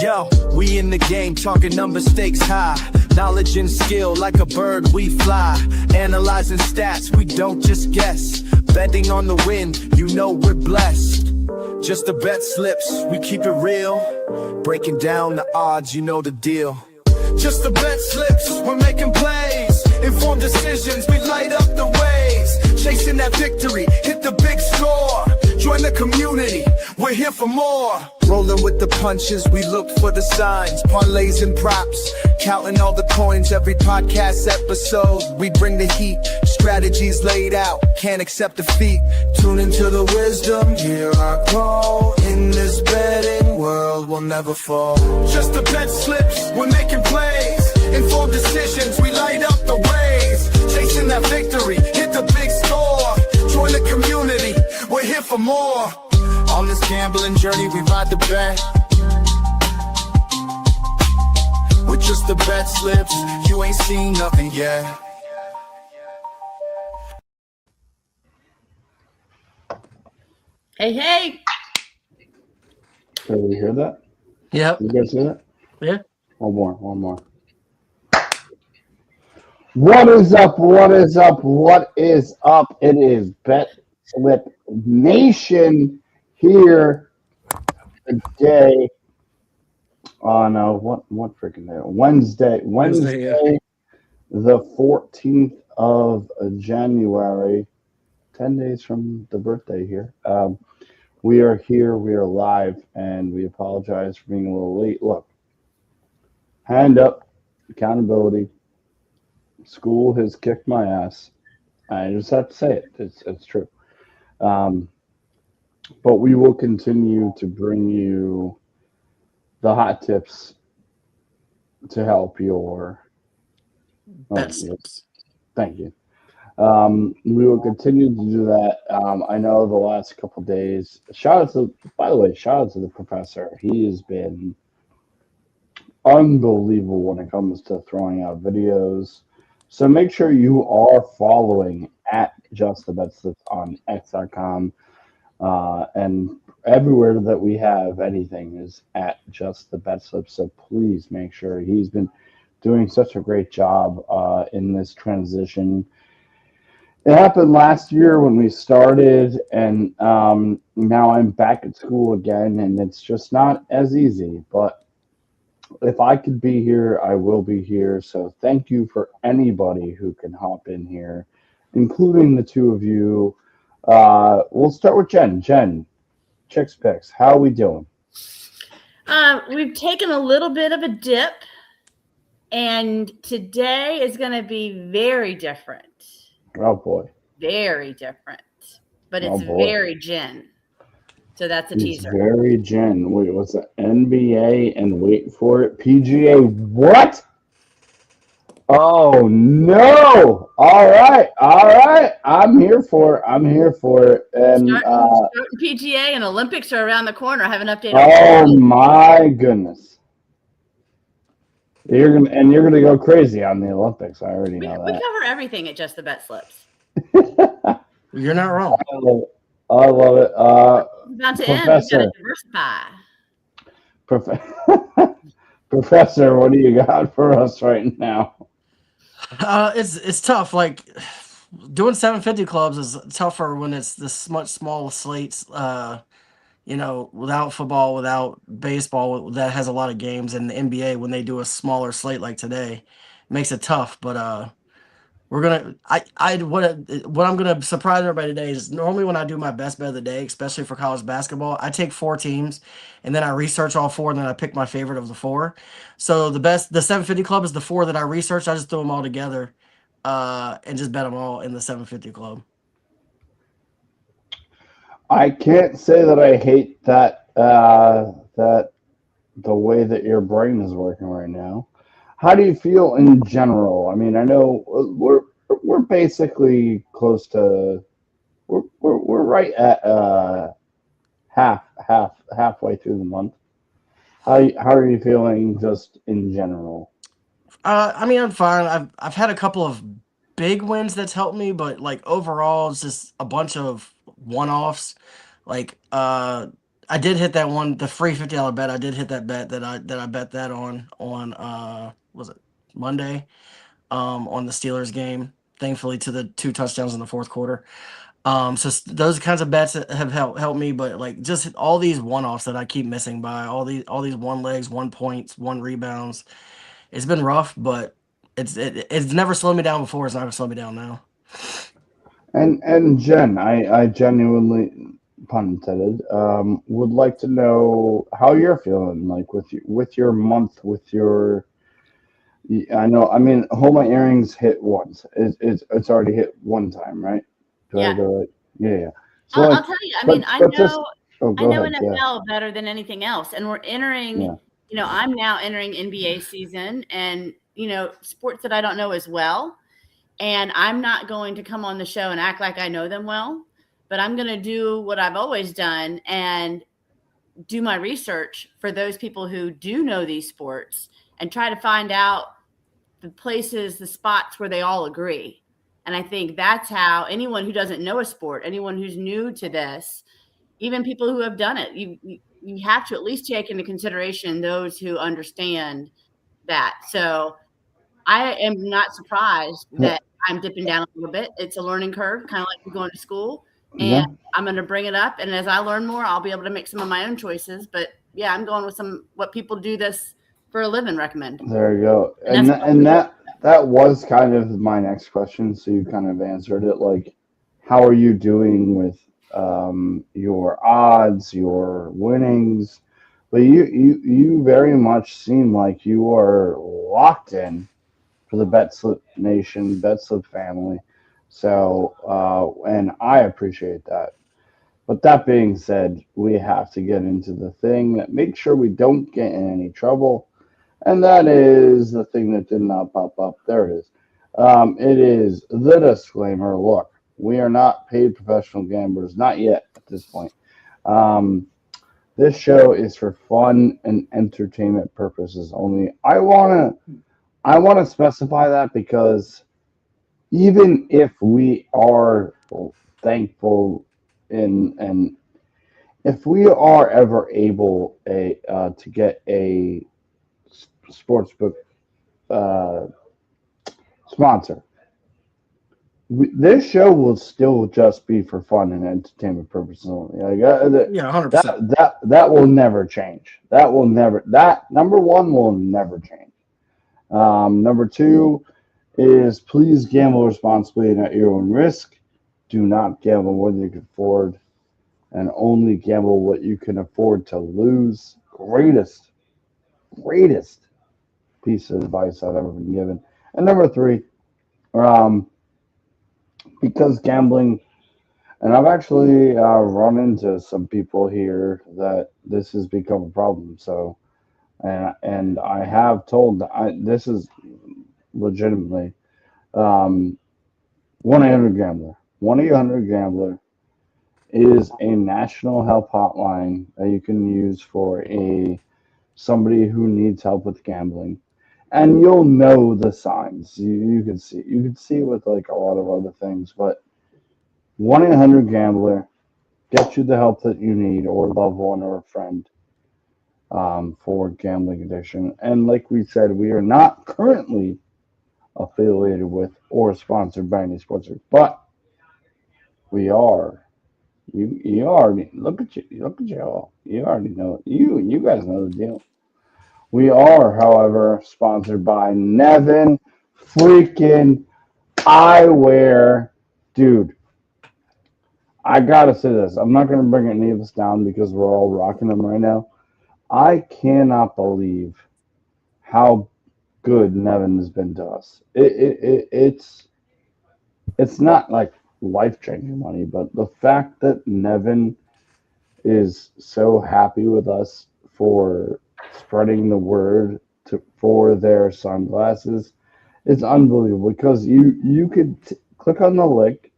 Yo, we in the game, talking number stakes high. Knowledge and skill, like a bird we fly. Analyzing stats, we don't just guess. Betting on the win, you know we're blessed. Just the bet slips, we keep it real. Breaking down the odds, you know the deal. Just the bet slips, we're making plays. Informed decisions, we light up the waves. Chasing that victory, hit the big score. Join the community, we're here for more. Rolling with the punches, we look for the signs. Parlays and props, counting all the coins. Every podcast episode, we bring the heat. Strategies laid out, can't accept defeat. Tune into the wisdom, hear our call. In this betting world, we'll never fall. Just the bet slips, we're making plays. Informed decisions, we light up the waves. Chasing that victory, hit the big score. Join the community, we're here for more. On this gambling journey, we ride the bet. With just the bet slips, you ain't seen nothing yet. Hey, hey. Did we hear that? Yep. You guys hear that? Yeah. One more. What is up? What is up? What is up? It is Betslip Nation here today on what freaking day? Wednesday, yeah. The 14th of January. 10 days from the birthday here. We are here, we are live, and we apologize for being a little late. Look, hand up, accountability. School has kicked my ass. I just have to say it. It's true. But we will continue to bring you the hot tips to help your Betslips. Thank you. We will continue to do that. I know the last couple of days. Shout out to the professor. He has been unbelievable when it comes to throwing out videos. So make sure you are following at Just the Betslips on X.com. And everywhere that we have anything is at Just the Betslips. So please make sure. He's been doing such a great job in this transition. It happened last year when we started, and now I'm back at school again, and it's just not as easy. But if I could be here, I will be here. So thank you for anybody who can hop in here, including the two of you. We'll start with Jen. Jen, Chicks Picks, how are we doing? We've taken a little bit of a dip, and today is going to be very different. Oh, boy. Very different. But it's very Jen. So that's a teaser. Very Jen. Wait, what's that? NBA and wait for it. PGA what? Oh, no. All right. I'm here for it. And starting PGA and Olympics are around the corner. I have an update. Oh, my goodness. You're gonna go crazy on the Olympics. I already know that. We cover everything at Just the Bet Slips. You're not wrong. I love it. About to end. We gotta diversify. Professor, what do you got for us right now? It's tough. Like doing 750 clubs is tougher when it's this much smaller slates. Without football, without baseball, that has a lot of games, and the NBA when they do a smaller slate like today, it makes it tough. But what I'm gonna surprise everybody today is normally when I do my best bet of the day, especially for college basketball, I take 4 teams and then I research all 4 and then I pick my favorite of the 4. So the 750 club is the 4 that I researched. I just throw them all together and just bet them all in the 750 club. I can't say that I hate that the way that your brain is working right now. How do you feel in general? I mean, I know we're basically close to we're right at halfway through the month. How are you feeling just in general? I mean, I'm fine. I've had a couple of big wins that's helped me, but like overall, it's just a bunch of one-offs. Like I I did hit that one, the free $50 bet. I did hit that bet that I bet that on was it Monday, on the Steelers game. Thankfully, to the 2 touchdowns in the fourth quarter. So those kinds of bets that have helped me, but like just all these one-offs that I keep missing by, all these one legs, 1 points, 1 rebounds. It's been rough, but it's never slowed me down before. It's not gonna slow me down now. And Jen, I genuinely, pun intended, would like to know how you're feeling, like with your month, with your. I know. I mean, Hold My Earrings hit once. It's already hit one time, right? Do I Yeah. go like, yeah. So I'll, like, I'll tell you. I mean, but just oh, I go know ahead. Yeah, NFL better than anything else, and we're entering. yeah. I'm now entering NBA season, and sports that I don't know as well. And I'm not going to come on the show and act like I know them well, but I'm going to do what I've always done and do my research for those people who do know these sports and try to find out the places, the spots where they all agree. And I think that's how anyone who doesn't know a sport, anyone who's new to this, even people who have done it, you have to at least take into consideration those who understand that. So I am not surprised that I'm dipping down a little bit. It's a learning curve, kind of like you're going to school. And Yeah. I'm going to bring it up. And as I learn more, I'll be able to make some of my own choices. But yeah, I'm going with what people do this for a living recommend. There you go. And that's And that was kind of my next question. So you kind of answered it. Like, how are you doing with your odds, your winnings? But you very much seem like you are locked in for the Betslip Nation, Betslip family. So, and I appreciate that. But that being said, we have to get into the thing that makes sure we don't get in any trouble. And that is the thing that did not pop up. There it is. It is the disclaimer. Look, we are not paid professional gamblers, not yet at this point. This show is for fun and entertainment purposes only. I wanna specify that because even if we are thankful and if we are ever able to get a sportsbook uh, sponsor, this show will still just be for fun and entertainment purposes only. Like, Yeah, 100%. that will never change. That number one will never change. Number two is please gamble responsibly and at your own risk. Do not gamble more than you can afford, and only gamble what you can afford to lose. Greatest piece of advice I've ever been given. And number three, because gambling, and I've actually run into some people here that this has become a problem. So, and I have told this is legitimately 1-800-GAMBLER. 1-800-GAMBLER is a national help hotline that you can use for somebody who needs help with gambling. And you'll know the signs. You can see with like a lot of other things, but 1-800-GAMBLER gets you the help that you need, or a loved one or a friend, for gambling addiction. And like we said, we are not currently affiliated with or sponsored by any sponsors, but we are. You already look at you all. You already know it. You guys know the deal. We are, however, sponsored by Nevin freaking Eyewear. Dude, I gotta say this. I'm not gonna bring any of us down because we're all rocking them right now. I cannot believe how good Nevin has been to us. It's not like life changing money, but the fact that Nevin is so happy with us for spreading the word for their sunglasses is unbelievable. Because you could click on the link,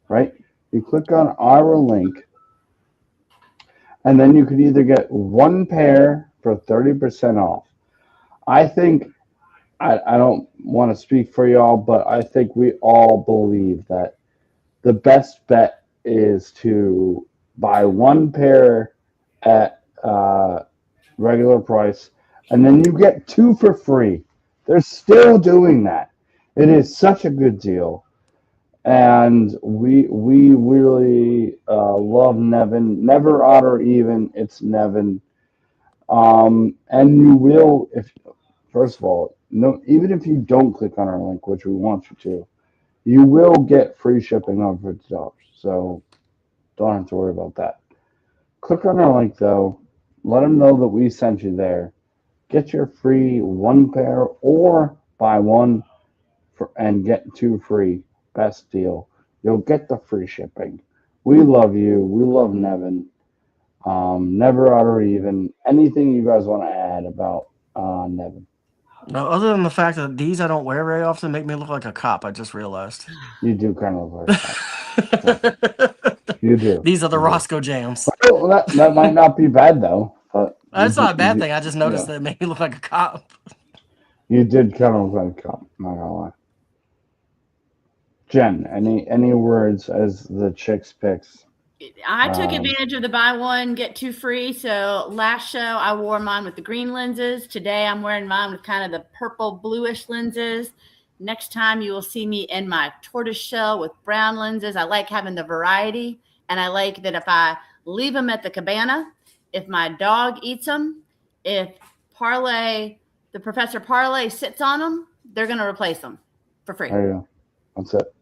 right? You click on our link, and then you could either get one pair for 30% off. I think I don't want to speak for y'all, but I think we all believe that the best bet is to buy one pair at regular price, and then you get 2 for free. They're still doing that. It is such a good deal, and we really love Nevin. Never odd or even. It's Nevin. And you will, if first of all, no, even if you don't click on our link, which we want you to, you will get free shipping on $50. So don't have to worry about that. Click on our link though. Let them know that we sent you there. Get your free 1 pair or buy 1 and get 2 free. Best deal. You'll get the free shipping. We love you. We love Nevin. Never out or even. Anything you guys want to add about Nevin? No, other than the fact that these I don't wear very often make me look like a cop. I just realized. You do kind of look like that. You do. These are the You do. Roscoe Jams. Well, that might not be bad though. But That's not a bad thing. I just noticed yeah, that it made me look like a cop. you did kind of look like a cop. Not gonna lie. Jen, any words as the chicks picks? I took advantage of the buy one, get 2 free. So last show I wore mine with the green lenses. Today I'm wearing mine with kind of the purple bluish lenses. Next time you will see me in my tortoise shell with brown lenses. I like having the variety, and I like that if I leave them at the cabana, if my dog eats them, if the Professor Parlay sits on them, they're going to replace them for free. There you go. That's it.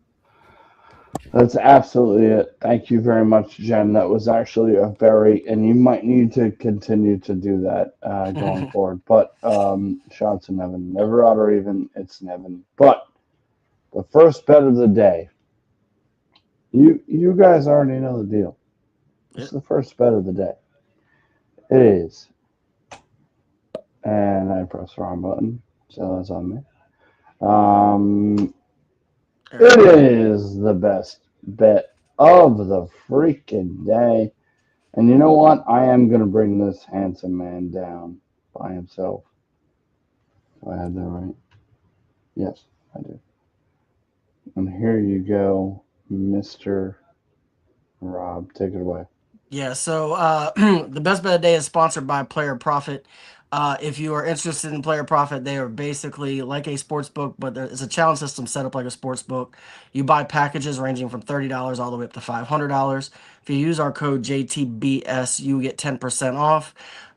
That's absolutely it. Thank you very much, Jen. That was actually and you might need to continue to do that going forward. But shout out to Nevin. Never odd or even. It's Nevin. But the first bet of the day. You guys already know the deal. It's the first bet of the day. It is. And I pressed the wrong button, so that's on me. It is the best bet of the freaking day. And you know what? I am going to bring this handsome man down by himself. Do I have that right? Yes, I do. And here you go, Mr. Rob. Take it away. Yeah, so the best bet of the day is sponsored by Player Profit. If you are interested in Player Profit, they are basically like a sports book, but it's a challenge system set up like a sports book. You buy packages ranging from $30 all the way up to $500. If you use our code JTBS, you get 10% off.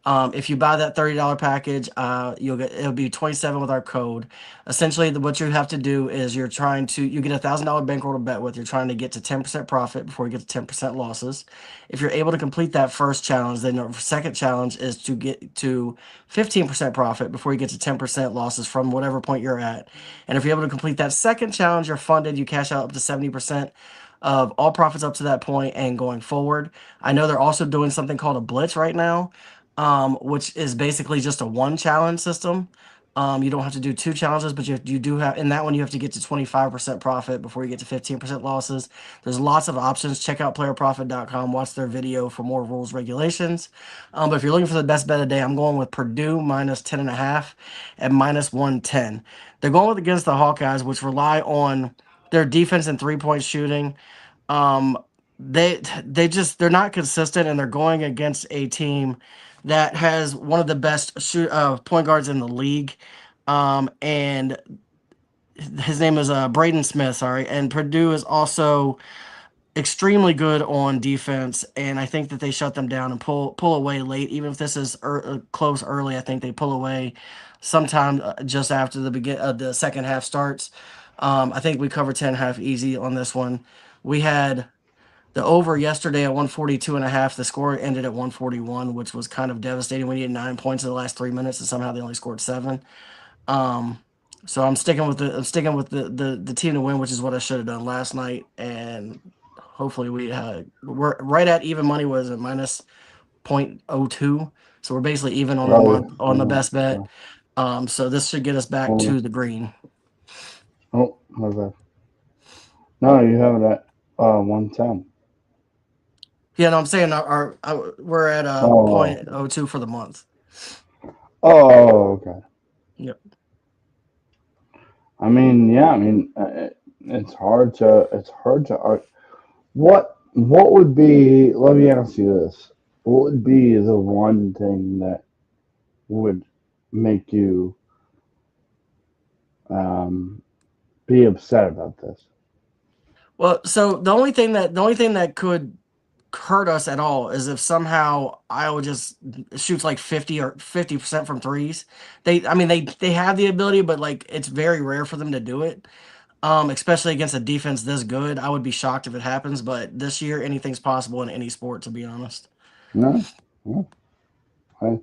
If you buy that $30 package, it'll be $27 with our code. Essentially, what you have to do is you get a $1,000 bankroll to bet with. You're trying to get to 10% profit before you get to 10% losses. If you're able to complete that first challenge, then the second challenge is to get to 15% profit before you get to 10% losses from whatever point you're at. And if you're able to complete that second challenge, you're funded. You cash out up to 70% of all profits up to that point and going forward. I know they're also doing something called a blitz right now, which is basically just a 1 challenge system. You don't have to do 2 challenges, but you do have, in that one, you have to get to 25% profit before you get to 15% losses. There's lots of options. Check out playerprofit.com. Watch their video for more rules, regulations. But if you're looking for the best bet of the day, I'm going with Purdue minus 10.5 at minus 110. They're going against the Hawkeyes, which rely on their defense and 3-point shooting. They're not consistent, and they're going against a team that has one of the best point guards in the league, and his name is Braden Smith. Sorry, and Purdue is also extremely good on defense, and I think that they shut them down and pull away late. Even if this is close early, I think they pull away sometime just after the second half starts. I think we cover 10.5 easy on this one. We had the over yesterday at 142.5. The score ended at 141, which was kind of devastating. We needed 9 points in the last 3 minutes, and somehow they only scored 7. So I'm sticking with the team to win, which is what I should have done last night. And hopefully we're right at even money. Was at minus 0.02, so we're basically even on the month on the best bet. So this should get us back to the green. Oh, my bad. No, you have it at 110. Yeah, no, I'm saying we're at 0.02 for the month. Oh, okay. Yep. I mean, yeah. It's hard to. What would be? Let me ask you this: what would be the one thing that would make you be upset about this? Well, so the only thing that could hurt us at all is if somehow Iowa just shoots like 50% from threes. They have the ability, but like it's very rare for them to do it. Especially against a defense this good. I would be shocked if it happens, but this year anything's possible in any sport, to be honest. No, no. You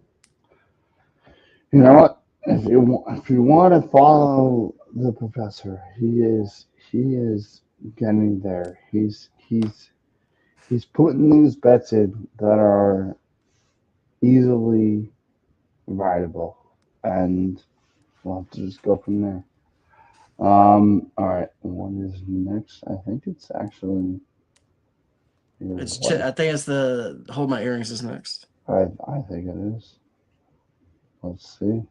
know what? If you want to follow the professor, he is getting there. He's putting these bets in that are easily viable, and we'll have to just go from there. All right. What is next? I think it's actually. I think it's the Hold My Earrings is next. I think it is. Let's see.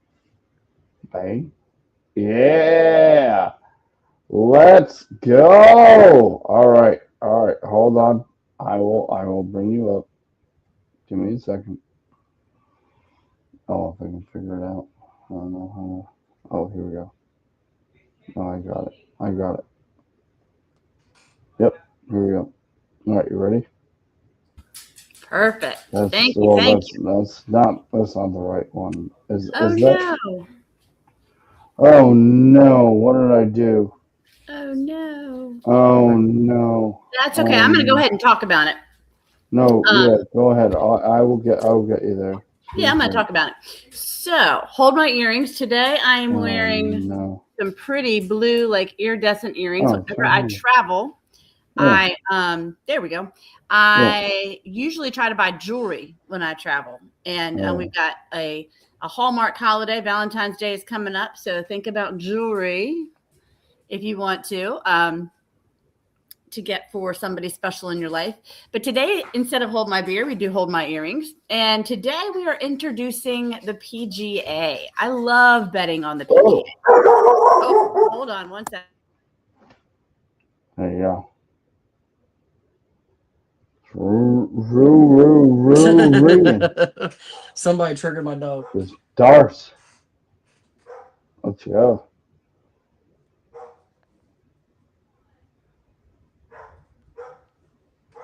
Bang. Yeah. Let's go. All right. Hold on. I will bring you up. Give me a second. Oh, if I can figure it out. I don't know how. Oh, here we go. Oh, I got it. Yep. Here we go. All right. You ready? Perfect. Thank you. That's not the right one. Is that? No. Oh no! What did I do? Oh no. Oh no. That's okay. I'm going to go ahead and talk about it. No, yeah, go ahead. I will get you there. Yeah, I'm going to talk about it. So, Hold My Earrings. Today I am wearing some pretty blue, like iridescent earrings. Whenever I travel, there we go. I usually try to buy jewelry when I travel. And we've got a Hallmark holiday. Valentine's Day is coming up. So think about jewelry if you want to get for somebody special in your life. But today, instead of Hold My Beer, we do Hold My Earrings. And today we are introducing the PGA. I love betting on the PGA. Oh, hold on one second. There you go. Somebody triggered my dog. It's Darce. Let's go.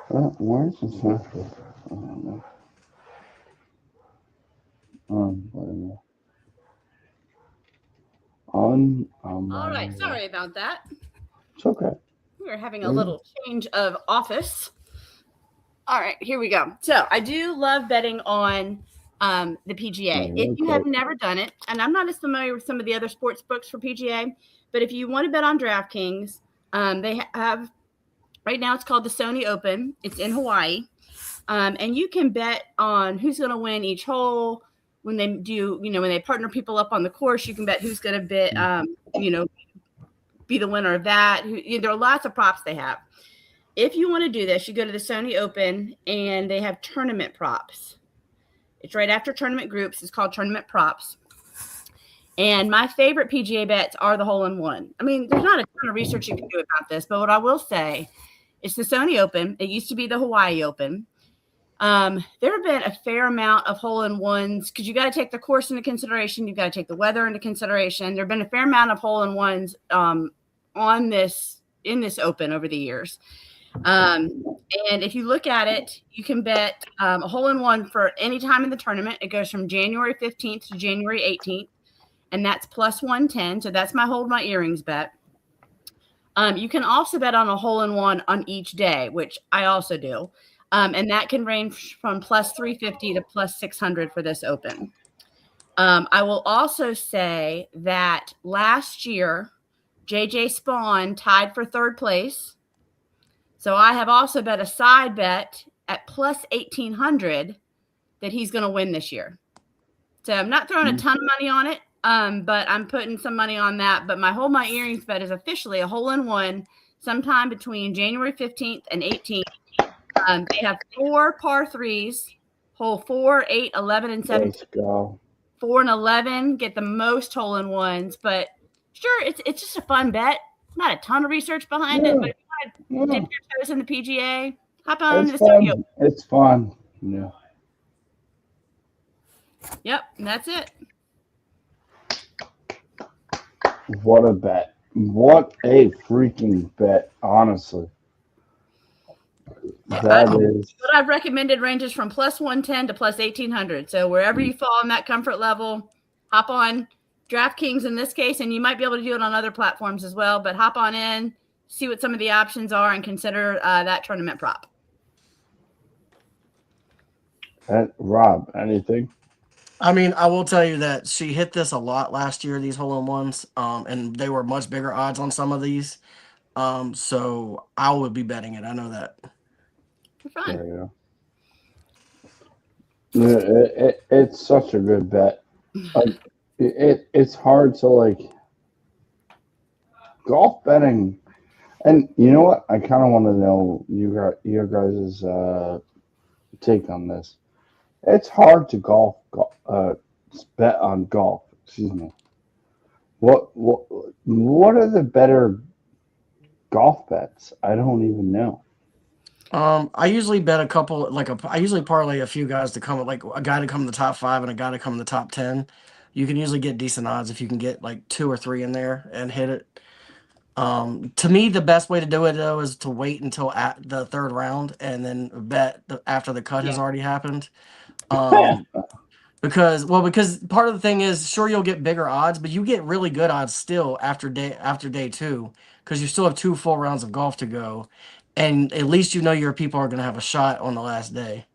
Why is this not? I don't know. All right. Sorry about that. It's okay. We're having a little change of office. All right, here we go. So I do love betting on the PGA. If you have never done it, and I'm not as familiar with some of the other sports books for PGA, but if you want to bet on DraftKings, they have right now it's called the Sony Open. It's in Hawaii, and you can bet on who's going to win each hole. When they do, when they partner people up on the course, you can bet who's going to bet, be the winner of that. There are lots of props they have. If you want to do this, you go to the Sony Open and they have tournament props. It's right after tournament groups. It's called tournament props. And my favorite PGA bets are the hole-in-one. I mean, there's not a ton of research you can do about this, but what I will say, it's the Sony Open. It used to be the Hawaii Open. There have been a fair amount of hole-in-ones because you got to take the course into consideration. You've got to take the weather into consideration. There have been a fair amount of hole-in-ones in this Open over the years. And if you look at it, you can bet a hole-in-one for any time in the tournament. It goes from January 15th to January 18th, and that's plus 110. So that's my Hold My Earrings bet. You can also bet on a hole-in-one on each day, which I also do. And that can range from plus 350 to plus 600 for this Open. I will also say that last year, JJ Spawn tied for third place. So I have also bet a side bet at plus 1,800 that he's going to win this year. So I'm not throwing a ton of money on it, but I'm putting some money on that. But my Hold My Earrings bet is officially a hole-in-one sometime between January 15th and 18th. They have 4 par 3s, hole 4, 8, 11, and 17. Let's go. 4 and 11 get the most hole-in-ones, but sure, it's just a fun bet. Not a ton of research behind it, but if you want to dip your toes in the PGA, hop on the Sony Open. It's fun. Yeah. Yep, and that's it. What a bet. What a freaking bet, honestly. That is What I've recommended ranges from plus 110 to plus 1800. So wherever you fall in that comfort level, hop on DraftKings in this case, and you might be able to do it on other platforms as well. But hop on in, see what some of the options are, and consider that tournament prop. Rob, anything? I mean, I will tell you that she hit this a lot last year, these hole-in-ones, and they were much bigger odds on some of these. So I would be betting it. I know that. For fun. There you go. It's such a good bet. Like it's hard to like golf betting, and you know what? I kind of want to know your guys' take on this. It's hard to bet on golf. Excuse me. What are the better golf bets? I don't even know. I usually bet a couple, I usually parlay a few guys to come, like a guy to come in the top 5 and a guy to come in the top 10. You can usually get decent odds if you can get like 2 or 3 in there and hit it. To me, the best way to do it though is to wait until at the 3rd round and then bet after the cut has already happened. Because part of the thing is, sure, you'll get bigger odds, but you get really good odds still after day 2, because you still have 2 full rounds of golf to go, and at least you know your people are going to have a shot on the last day.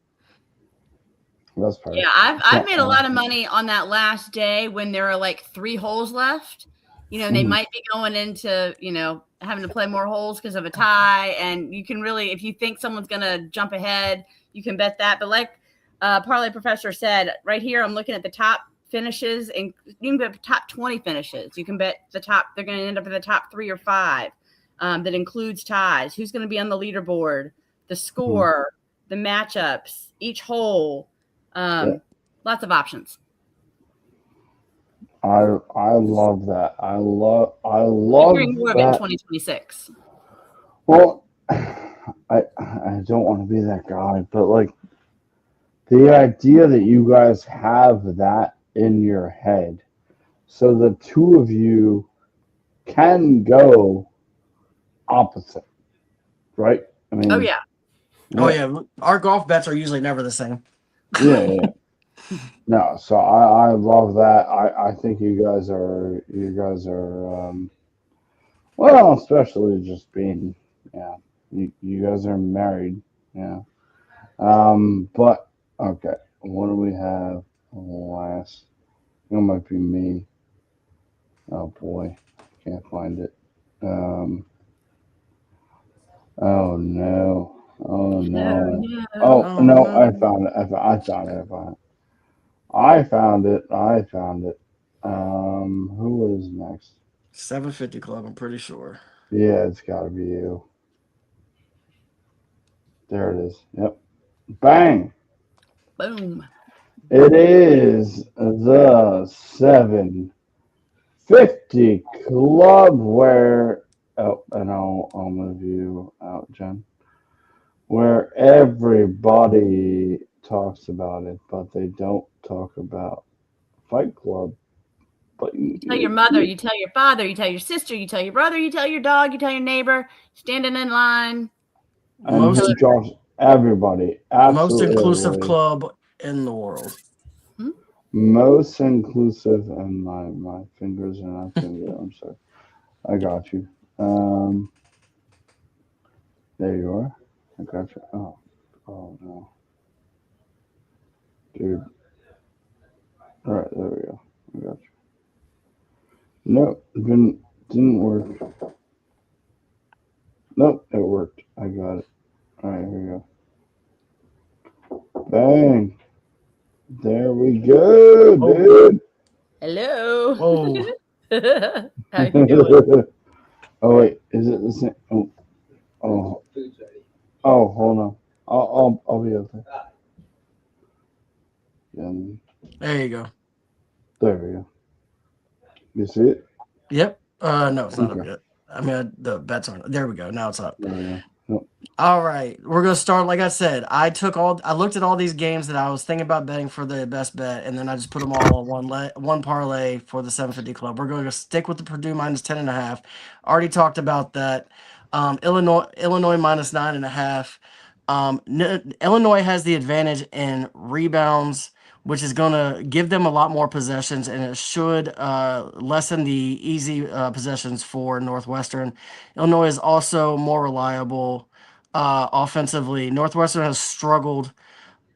That's perfect. Yeah, I've made a lot of money on that last day when there are like 3 holes left. You know, they might be going into, having to play more holes because of a tie. And you can really, if you think someone's going to jump ahead, you can bet that. But like Parlay Professor said, right here, I'm looking at the top finishes, and you can bet top 20 finishes. You can bet they're going to end up in the top 3 or 5. That includes ties. Who's going to be on the leaderboard, the score, the matchups, each hole. Lots of options. I love that. I love Hearing more of it in 2026. Well, I don't want to be that guy, but like the idea that you guys have that in your head, so the two of you can go opposite, right? I mean, oh yeah. Our golf bets are usually never the same. Yeah. No, so I love that. I think you guys are well, especially just being you guys are married, yeah. But okay, what do we have last? It might be me. Oh boy, can't find it. Oh no. Oh no. Oh no, I found it. I found it. I found it. Who is next? 750 Club, I'm pretty sure. Yeah, it's got to be you. There it is. Yep. Bang. Boom. It is the 750 Club where, and I'll move you out, Jen, where everybody talks about it, but they don't talk about Fight Club. But you tell your mother, you tell your father, you tell your sister, you tell your brother, you tell your dog, you tell your neighbor, standing in line. And everybody. Absolutely most inclusive everybody. club in the world. Most inclusive, and my fingers are not finger. I'm sorry. I got you. There you are. I got you. Oh no, dude. All right, there we go. I got you. No, didn't work. Nope, it worked. I got it. All right, here we go. Bang. There we go, dude. Hello. Whoa. How you doing? Oh wait, is it the same? Oh, hold on. I'll be okay. There you go. There we go. You see it? Yep. No, it's not up yet. I mean, the bets aren't. There we go. Now it's up. There we go. Yep. All right, we're gonna start. Like I said, I looked at all these games that I was thinking about betting for the best bet, and then I just put them all on one parlay for the 750 club. We're going to stick with the Purdue minus 10.5. Already talked about that. Illinois minus 9.5. Illinois has the advantage in rebounds, which is going to give them a lot more possessions, and it should lessen the easy possessions for Northwestern. Illinois is also more reliable offensively. Northwestern has struggled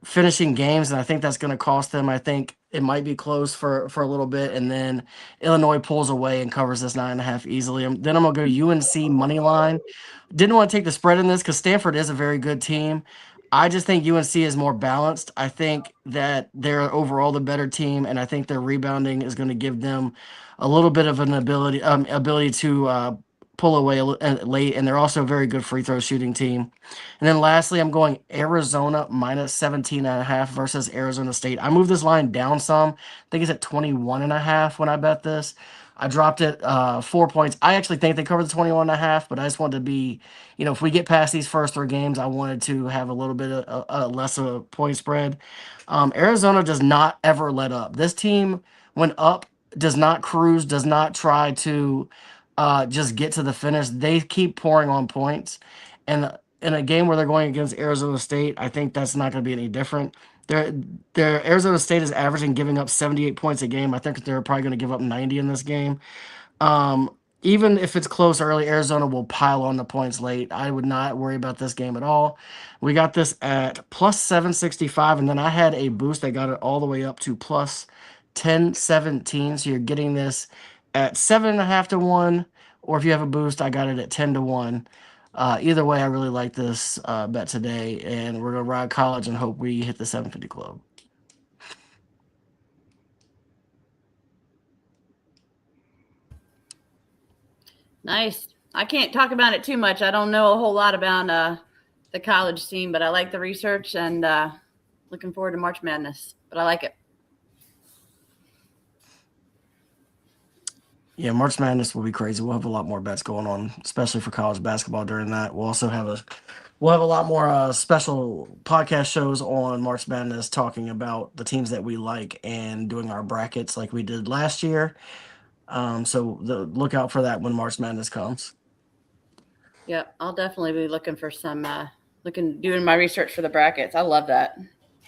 finishing games, and I think that's going to cost them. I think it might be close for a little bit, and then Illinois pulls away and covers this 9.5 easily. Then I'm going to go UNC money line. Didn't want to take the spread in this because Stanford is a very good team. I just think UNC is more balanced. I think that they're overall the better team, and I think their rebounding is going to give them a little bit of an ability to pull away late, and they're also a very good free throw shooting team. And then lastly, I'm going Arizona minus 17.5 versus Arizona State. I moved this line down some. I think it's at 21.5 when I bet this. I dropped it 4 points. I actually think they covered the 21.5, but I just wanted to be, if we get past these first 3 games, I wanted to have a little bit of less of a point spread. Arizona does not ever let up. This team, when up, does not cruise, does not try to just get to the finish. They keep pouring on points. And in a game where they're going against Arizona State, I think that's not going to be any different. Their Arizona State is averaging giving up 78 points a game. I think they're probably going to give up 90 in this game. Um, Even if it's close early, Arizona will pile on the points late. I would not worry about this game at all. We got this at plus 765, and then I had a boost that got it all the way up to plus 1017. So you're getting this at 7.5 to 1, or if you have a boost, I got it at 10 to 1. Either way, I really like this bet today, and we're gonna ride college and hope we hit the 750 club. Nice. I can't talk about it too much. I don't know a whole lot about the college scene, but I like the research and looking forward to March Madness. But I like it. Yeah, March Madness will be crazy. We'll have a lot more bets going on, especially for college basketball during that. We'll also have a lot more special podcast shows on March Madness talking about the teams that we like and doing our brackets like we did last year. So look out for that when March Madness comes. Yep, I'll definitely be looking for some doing my research for the brackets. I love that.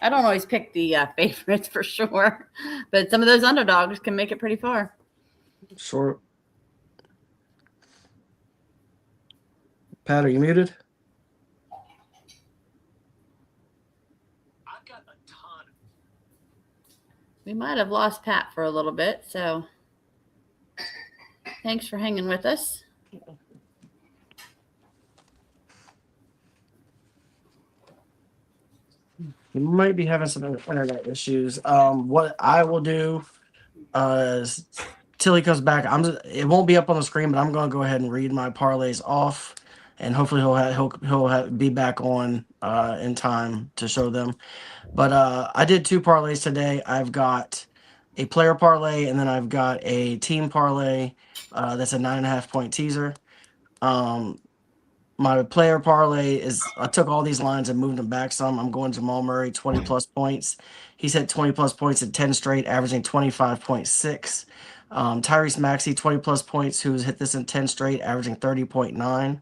I don't always pick the favorites for sure, but some of those underdogs can make it pretty far. Sure. Pat, are you muted? We might have lost Pat for a little bit, so thanks for hanging with us. We might be having some internet issues. What I will do is till he comes back, it won't be up on the screen, but I'm going to go ahead and read my parlays off, and hopefully he'll be back on in time to show them. But I did 2 parlays today. I've got a player parlay, and then I've got a team parlay that's a 9.5 point teaser. My player parlay is I took all these lines and moved them back some. I'm going Jamal Murray 20 plus points. He's hit 20 plus points at 10 straight, averaging 25.6. Tyrese Maxey 20 plus points, who's hit this in 10 straight, averaging 30.9.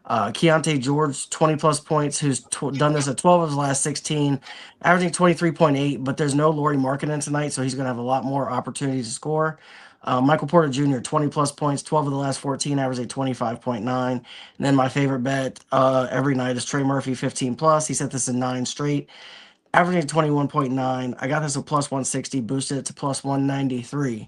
Keontae George 20 plus points, who's done this at 12 of his last 16, averaging 23.8. But there's no Lauri Markkanen tonight, so he's going to have a lot more opportunities to score. Michael Porter Jr. 20 plus points, 12 of the last 14, averaging 25.9. And then my favorite bet every night is Trey Murphy 15 plus. He set this in 9 straight, averaging 21.9. I got this at plus 160, boosted it to plus 193.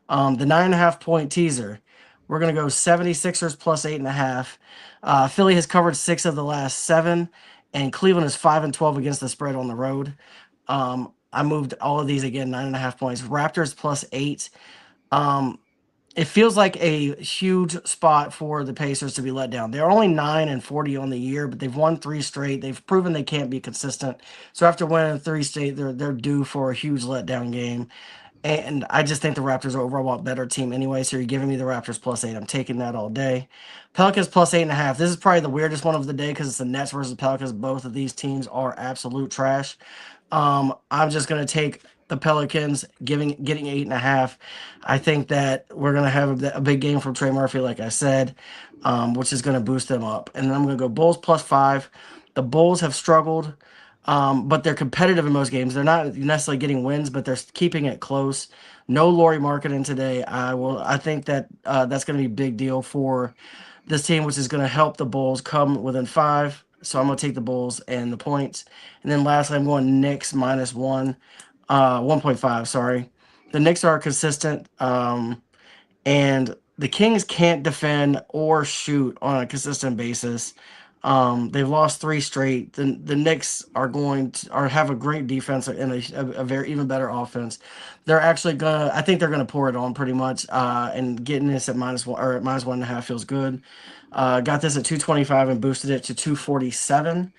The 9.5 point teaser, we're going to go 76ers plus 8.5. Philly has covered 6 of the last 7, and Cleveland is 5-12 against the spread on the road. I moved all of these again, 9.5 points. Raptors plus 8. It feels like a huge spot for the Pacers to be let down. They're only 9-40 on the year, but they've won 3 straight. They've proven they can't be consistent. So after winning 3 straight, they're due for a huge letdown game. And I just think the Raptors are overall a better team anyway. So you're giving me the Raptors +8. I'm taking that all day. Pelicans +8.5. This is probably the weirdest one of the day because it's the Nets versus Pelicans. Both of these teams are absolute trash. I'm just gonna take the Pelicans, getting 8.5. I think that we're gonna have a big game from Trey Murphy, like I said, which is gonna boost them up. And then I'm gonna go Bulls +5. The Bulls have struggled, but they're competitive in most games. They're not necessarily getting wins, but they're keeping it close. No Laurie Marketing today. I think that that's gonna be a big deal for this team, which is going to help the Bulls come within 5. So I'm going to take the Bulls and the points. And then lastly, I'm going Knicks -1, 1.5. Sorry, the Knicks are consistent, and the Kings can't defend or shoot on a consistent basis. They've lost 3 straight. The Knicks are have a great defense and a very even better offense. They're actually gonna. I think they're gonna pour it on pretty much. And getting this at -1 or at -1.5 feels good. Got this at 225 and boosted it to 247.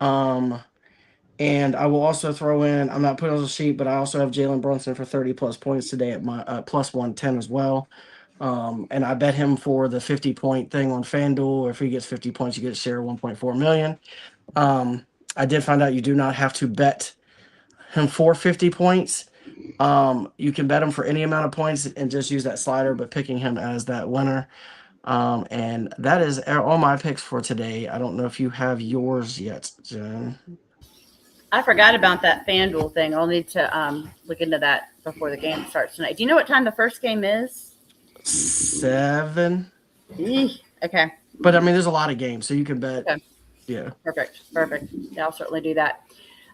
And I will also throw in. I'm not putting on the sheet, but I also have Jalen Brunson for 30+ points today at my +110 as well. And I bet him for the 50-point thing on FanDuel. If he gets 50 points, you get a share of 1.4 million. I did find out you do not have to bet him for 50 points. You can bet him for any amount of points and just use that slider, but picking him as that winner. And that is all my picks for today. I don't know if you have yours yet, Jen. I forgot about that FanDuel thing. I'll need to look into that before the game starts tonight. Do you know what time the first game is? 7. Okay. But I mean, there's a lot of games, so you can bet. Okay. Yeah. Perfect. Yeah, I'll certainly do that.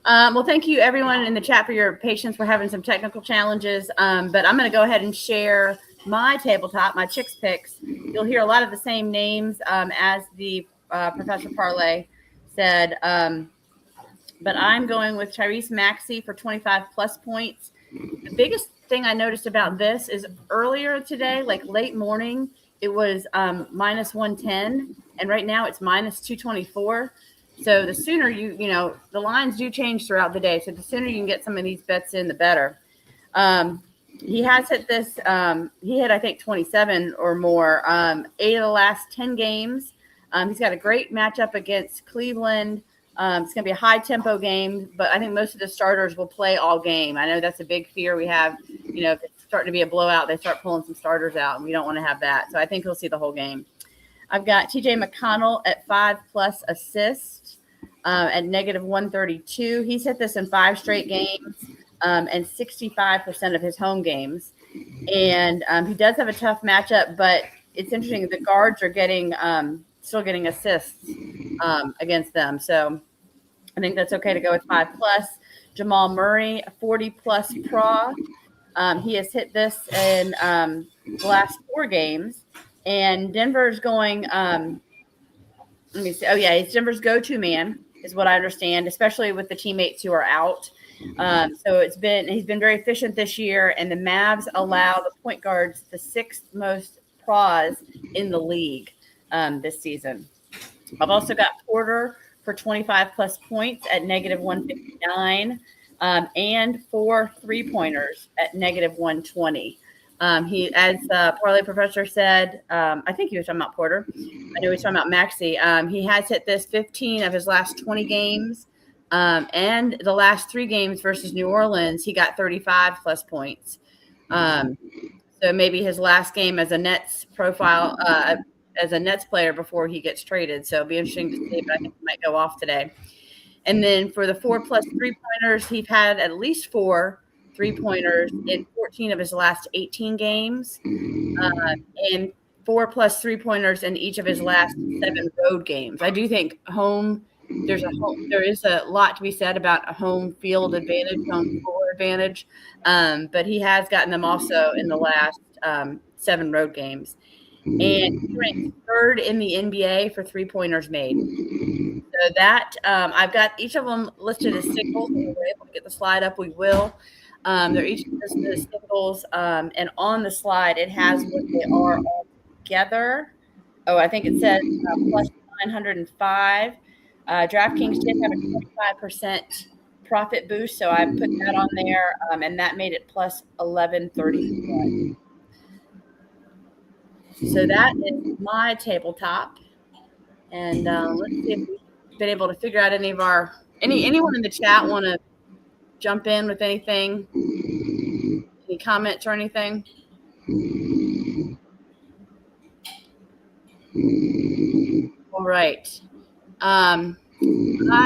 Well, thank you everyone in the chat for your patience. We're having some technical challenges, but I'm going to go ahead and share my tabletop, my Chicks picks. You'll hear a lot of the same names as the Professor Parlay said, but I'm going with Tyrese Maxey for 25+ points. The biggest thing I noticed about this is earlier today, like late morning, it was -110, and right now it's -224. So the sooner the lines do change throughout the day. So the sooner you can get some of these bets in, the better. He has hit this. He hit, I think, 27 or more, 8 of the last 10 games. He's got a great matchup against Cleveland. It's going to be a high-tempo game, but I think most of the starters will play all game. I know that's a big fear we have. If it's starting to be a blowout, they start pulling some starters out, and we don't want to have that. So I think he'll see the whole game. I've got TJ McConnell at 5+ assists at -132. He's hit this in 5 straight games and 65% of his home games. And he does have a tough matchup, but it's interesting. The guards are still getting assists against them. So I think that's okay to go with 5+. Jamal Murray, 40+ PRA. He has hit this in the last 4 games. And Denver's going, let me see. Oh, yeah, he's Denver's go-to man is what I understand, especially with the teammates who are out. So he's been very efficient this year, and the Mavs allow the point guards the 6th most pros in the league this season. I've also got Porter for 25+ points at -159 and 4 3-pointers at -120. He, as Parlay Professor said, I think he was talking about Porter. I know he was talking about Maxey. He has hit this 15 of his last 20 games. And the last 3 games versus New Orleans, he got 35+ points. So maybe his last game as a Nets profile, as a Nets player before he gets traded. So it'll be interesting to see, but I think he might go off today. And then for the 4+ 3-pointers, he's had at least 4 3-pointers in 14 of his last 18 games, and 4+ 3-pointers in each of his last 7 road games. I do think there is a lot to be said about a home field advantage, home floor advantage, but he has gotten them also in the last 7 road games. And he ranks 3rd in the NBA for 3-pointers made. So that I've got each of them listed as singles. If we're able to get the slide up, we will. They're each listed as singles, and on the slide it has what they are all together. Oh, I think it says plus 905. DraftKings did have a 25% profit boost, so I put that on there, and that made it plus 1131. So that is my tabletop, and let's see if we've been able to figure out anyone in the chat want to jump in with anything, any comments or anything. All right. I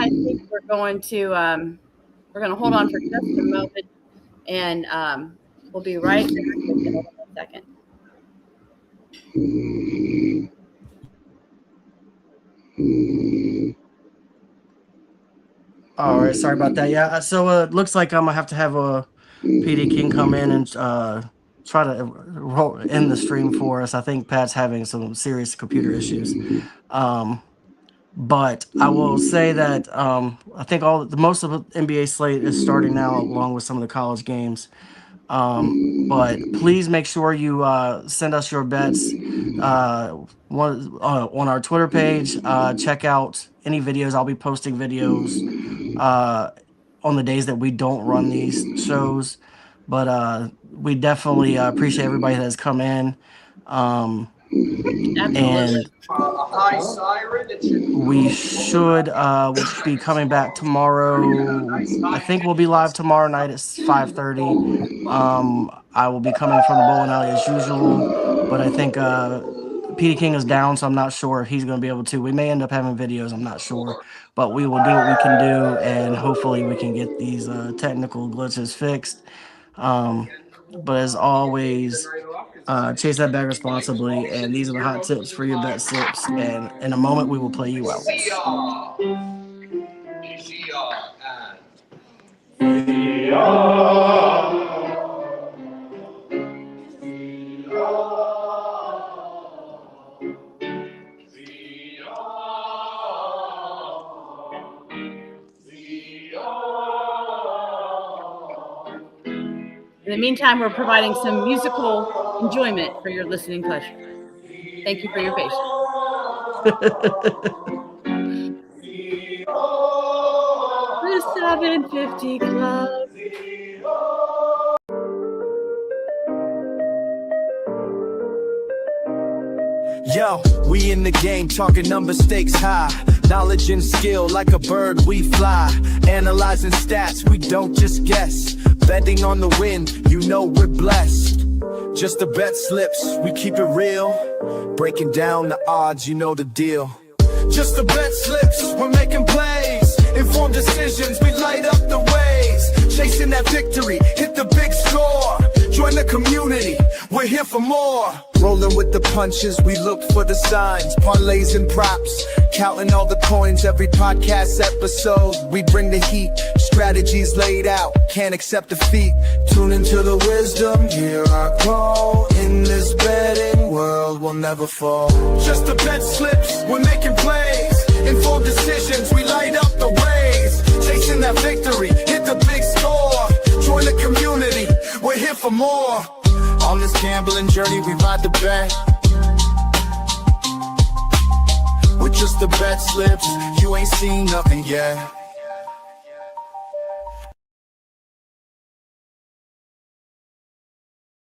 think we're going to hold on for just a moment, and we'll be right back with you in a second. All right, sorry about that. Yeah, so it looks like I'm gonna have to have a PD King come in and try to end the stream for us. I think Pat's having some serious computer issues. But I will say that I think most of the NBA slate is starting now, along with some of the college games. But please make sure you send us your bets on our Twitter page. Check out any videos. I'll be posting videos on the days that we don't run these shows. But we definitely appreciate everybody that has come in. And we should be coming back tomorrow. I think we'll be live tomorrow night at 5:30. I will be coming from the bowling alley as usual, but I think PD King is down, so I'm not sure if he's going to be able to. We may end up having videos, I'm not sure, but we will do what we can do, and hopefully we can get these technical glitches fixed. But as always, chase that bag responsibly, and these are the hot tips for your bet slips, and in a moment we will play you out. In the meantime, we're providing some musical enjoyment for your listening pleasure. Thank you for your patience. The 750 Club. Yo, we in the game, talking number stakes high. Knowledge and skill, like a bird we fly. Analyzing stats, we don't just guess. Betting on the win, you know we're blessed. Just the bet slips, we keep it real. Breaking down the odds, you know the deal. Just the bet slips, we're making plays. Informed decisions, we light up the ways. Chasing that victory, hit the big score. Join the community, we're here for more. Rolling with the punches, we look for the signs. Parlays and props, counting all the coins. Every podcast episode, we bring the heat. Strategies laid out, can't accept defeat. Tune into the wisdom, hear our call. In this betting world, we'll never fall. Just the bet slips, we're making plays. Informed decisions, we light up the ways. Chasing that victory, hit the big score. Join the community, we're here for more. On this gambling journey, we ride the bet. With just the bet slips, you ain't seen nothing yet.